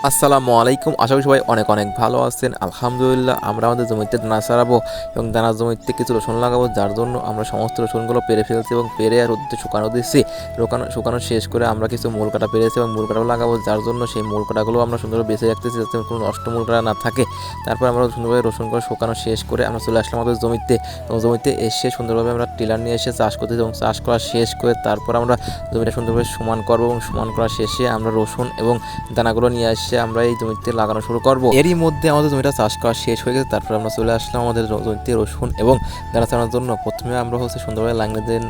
আসসালামু আলাইকুম। আশা করি সবাই অনেক অনেক ভালো আছেন। আলহামদুলিল্লাহ আমরা আমাদের জমিতে দানা ছাড়াবো এবং দানা জমিতে কিছু রসুন লাগাবো, যার জন্য আমরা সমস্ত রসুনগুলো পেরে ফেলছি এবং পেরে আর রোদে শুকানো দিচ্ছি। শুকানো শেষ করে আমরা কিছু মূল কাটা পেরেছি এবং মূল কাটাও লাগাবো, যার জন্য সেই মূল কাটাগুলো আমরা সুন্দরভাবে বেঁচে রাখতেছি যাতে কোনো নষ্ট মূল কাটা না থাকে। তারপর আমরা সুন্দরভাবে রসুনগুলো শুকানো শেষ করে আমরা চলে আসলাম আমাদের জমিতে এবং জমিতে এসে সুন্দরভাবে আমরা টিলার নিয়ে এসে চাষ করতেছি এবং চাষ করা শেষ করে তারপর আমরা জমিটা সুন্দরভাবে সমান করবো এবং সমান করা শেষে আমরা রসুন এবং দানাগুলো নিয়ে আসে আমরা এই জমিতে লাগানো শুরু করব। এরই মধ্যে আমাদের জমিটা চাষ করা শেষ হয়ে গেছে। তারপর আমরা চলে আসলাম আমাদের জমিতে রসুন এবং দানা ছাড়ানোর জন্য। প্রথমে আমরা সুন্দরভাবে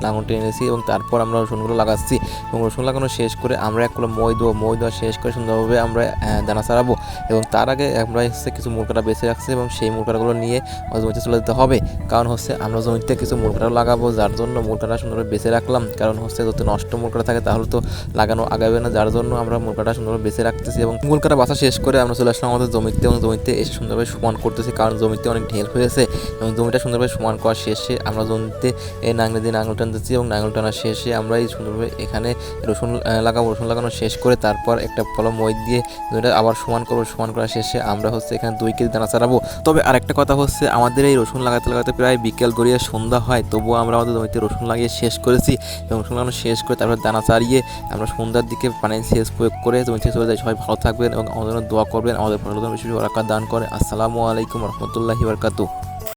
লাঙল টেনে নিয়েছি এবং তারপর আমরা রসুনগুলো লাগাচ্ছি এবং রসুন লাগানো শেষ করে আমরা এক কলম মই দেওয়া শেষ করে সুন্দরভাবে আমরা দানা ছাড়াবো এবং তার আগে আমরা কিছু মুরগাটা বেছে রাখছি এবং সেই মুরগাগুলো নিয়ে আমাদের জমিতে চলে যেতে হবে। কারণ আমরা জমিতে কিছু মুরগাটা লাগাবো, যার জন্য মুরগাটা সুন্দরভাবে বেছে রাখলাম। কারণ যদি নষ্ট মুরগাটা থাকে তাহলে তো লাগানো আগাবে না, যার জন্য আমরা মুরগাটা সুন্দরভাবে বেছে রাখতেছি এবং মুরগাটা বাছা শেষ করে আমরা চলে আসলাম আমাদের জমিতে এবং জমিতে এসে সুন্দরভাবে সমান করতেছি, কারণ জমিতে অনেক ঢেল হয়েছে এবং জমিটা সুন্দরভাবে সমান করা শেষে আমরা জমিতে এই নাঙল দিয়ে নাঙল টানতেছি এবং নাঙল টানা শেষে আমরা এই সুন্দরভাবে এখানে রসুন লাগানো শেষ করে তারপর একটা কলম মই দিয়ে জমিটা আবার সমান করবো। সমান করা শেষে আমরা এখানে 2 কেজি দানা ছাড়াবো। তবে আরেকটা কথা আমাদের এই রসুন লাগাতে প্রায় বিকেল গড়িয়ে সন্ধ্যা হয়, তবুও আমরা আমাদের জমিতে রসুন লাগিয়ে শেষ করেছি এবং রসুন লাগানো শেষ করে তারপর দানা ছাড়িয়ে আমরা সন্ধ্যার দিকে পানি সেচ প্রয়োগ করে জমিতে চলে যাই। সবাই ভালো থাকবেন এবং আমাদের জন্য দোয়া করবেন, আমাদের ফসলের বেশি বরকত দান করে। আসসালামু আলাইকুম রহমতুল্লাহি বারাকাতুহু।